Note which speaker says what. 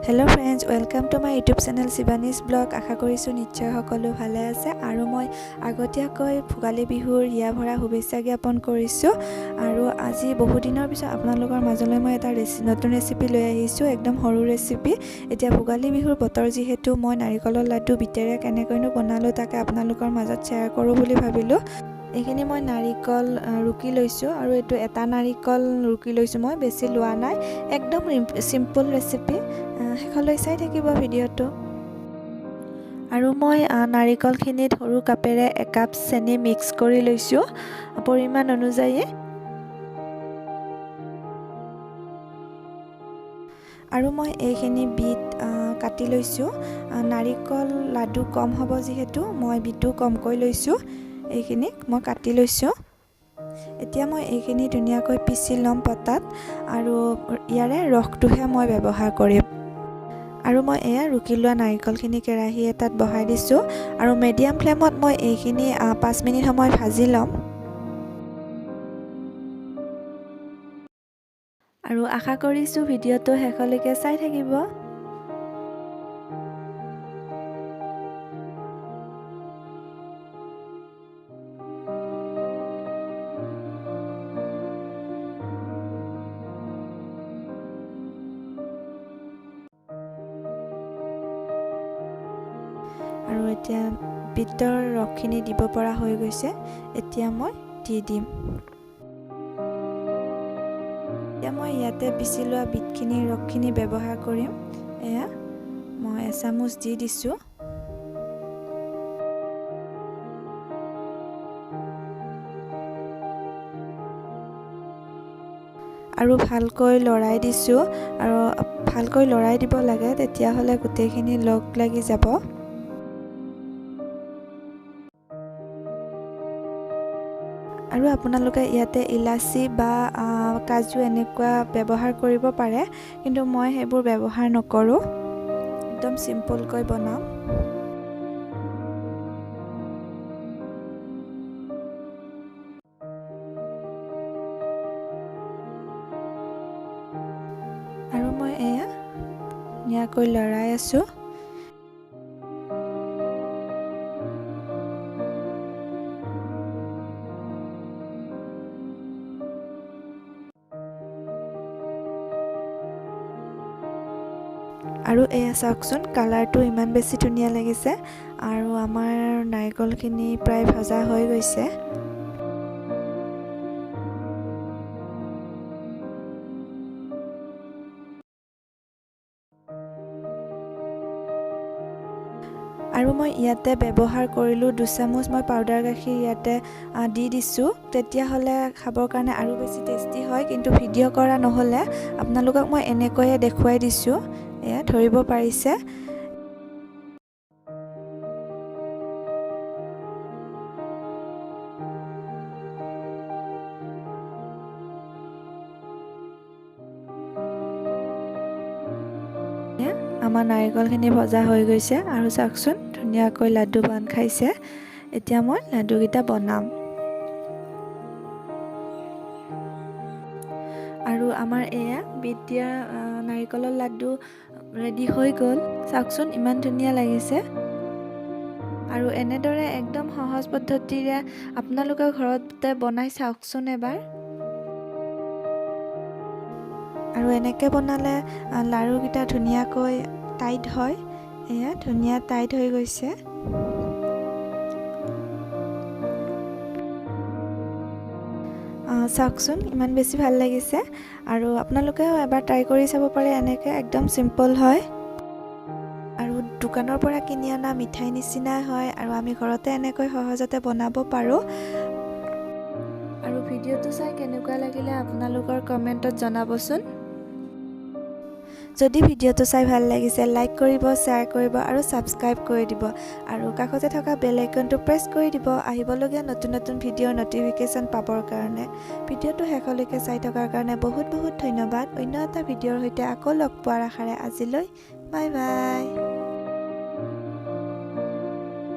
Speaker 1: Hello friends, welcome to my YouTube channel Shivani's blog. आशा কৰিছোঁ নিশ্চয় সকলো ভালে আছে আৰু মই আগতীয়াকৈ ভোগালী বিহুৰ হিয়া ভৰা শুভেচ্ছা জ্ঞাপন কৰিছোঁ। আৰু আজি বহু দিনৰ পিছত আপোনালোকৰ মাজলৈ মই এটা নতুন ৰেচিপি লৈ আহিছোঁ, একদম সৰু ৰেচিপি। এতিয়া ভোগালী বিহুৰ বতৰ যিহেতু মই নাৰিকলৰ লাডু বিটেৰে কেনেকৈনো বনালোঁ তাকে আপোনালোকৰ মাজত শ্বেয়াৰ কৰোঁ বুলি ভাবিলোঁ। এইখিনি মই নাৰিকল ৰুকি লৈছোঁ আৰু এইটো এটা নাৰিকল ৰুকি লৈছোঁ, মই বেছি লোৱা নাই। একদম চিম্পল ৰেচিপি, শেষলৈ চাই থাকিব ভিডিঅ'টো। আৰু মই নাৰিকলখিনিত সৰু কাপেৰে 1 কাপ চেনি মিক্স কৰি লৈছোঁ পৰিমাণ অনুযায়ী। আৰু মই এইখিনি বিট কাটি লৈছোঁ। নাৰিকল লাডু কম হ'ব যিহেতু মই বিটটো কমকৈ লৈছোঁ। এইখিনি মই কাটি লৈছোঁ। এতিয়া মই এইখিনি ধুনীয়াকৈ পিচি ল'ম পটাত, আৰু ইয়াৰে ৰসটোহে মই ব্যৱহাৰ কৰিম। আৰু মই এয়া ৰুকি লোৱা নাৰিকলখিনি কেৰাহী এটাত বহাই দিছোঁ আৰু মিডিয়াম ফ্লেমত মই এইখিনি 5 মিনিট সময় ভাজি ল'ম। আৰু আশা কৰিছোঁ ভিডিঅ'টো শেষলৈকে চাই থাকিব। আৰু এতিয়া বিটৰ ৰসখিনি দিব পৰা হৈ গৈছে। এতিয়া মই দি দিম। এতিয়া মই ইয়াতে পিচি লোৱা বিটখিনিৰ ৰসখিনি ব্যৱহাৰ কৰিম। এয়া মই এচামুচ দি দিছোঁ। আৰু ভালকৈ লৰাই দিছোঁ, আৰু ভালকৈ লৰাই দিব লাগে, তেতিয়াহ'লে গোটেইখিনি লগ লাগি যাব। আৰু আপোনালোকে ইয়াতে ইলাচি বা কাজু এনেকুৱা ব্যৱহাৰ কৰিব পাৰে, কিন্তু মই সেইবোৰ ব্যৱহাৰ নকৰোঁ, একদম চিম্পলকৈ বনাম। আৰু মই এয়া ধুনীয়াকৈ লৰাই আছোঁ। আৰু এয়া চাওকচোন, কালাৰটো ইমান বেছি ধুনীয়া লাগিছে, আৰু আমাৰ নাৰিকলখিনি প্ৰায় ভজা হৈ গৈছে। আৰু মই ইয়াতে ব্যৱহাৰ কৰিলোঁ 2 চামুচ মই পাউডাৰ গাখীৰ ইয়াতে দি দিছোঁ, তেতিয়াহ'লে খাবৰ কাৰণে আৰু বেছি টেষ্টি হয়। কিন্তু ভিডিঅ' কৰা নহ'লে আপোনালোকক মই এনেকৈয়ে দেখুৱাই দিছোঁ, এয়া ধৰিব পাৰিছে। আমাৰ নাৰিকলখিনি ভজা হৈ গৈছে, আৰু চাওকচোন ধুনীয়াকৈ লাডু বান্ধ খাইছে। এতিয়া মই লাডুকেইটা বনাম। আৰু আমাৰ এয়া বিট দিয়া নাৰিকলৰ লাডু ৰেডি হৈ গ'ল। চাওকচোন ইমান ধুনীয়া লাগিছে। আৰু এনেদৰে একদম সহজ পদ্ধতিৰে আপোনালোকে ঘৰতে বনাই চাওকচোন এবাৰ। আৰু এনেকৈ বনালে লাড়ুকেইটা ধুনীয়াকৈ টাইট হয়। এয়া ধুনীয়া টাইট হৈ গৈছে। চাওকচোন ইমান বেছি ভাল লাগিছে। আৰু আপোনালোকেও এবাৰ ট্ৰাই কৰি চাব পাৰে, এনেকৈ একদম চিম্পল হয়। আৰু দোকানৰ পৰা কিনি অনা মিঠাই নিচিনাই হয়, আৰু আমি ঘৰতে এনেকৈ সহজতে বনাব পাৰোঁ। আৰু ভিডিঅ'টো চাই কেনেকুৱা লাগিলে আপোনালোকৰ কমেণ্টত জনাবচোন। যদি ভিডিঅ'টো চাই ভাল লাগিছে, লাইক কৰিব, শ্বেয়াৰ কৰিব আৰু ছাবস্ক্ৰাইব কৰি দিব। আৰু কাষতে থকা বেল আইকনটো প্ৰেছ কৰি দিব, আহিবলগীয়া নতুন নতুন ভিডিঅ'ৰ ন'টিফিকেশ্যন পাবৰ কাৰণে। ভিডিঅ'টো শেষলৈকে চাই থকাৰ কাৰণে বহুত বহুত ধন্যবাদ। অন্য এটা ভিডিঅ'ৰ সৈতে আকৌ লগ পোৱাৰ আশাৰে আজিলৈ বাই বাই।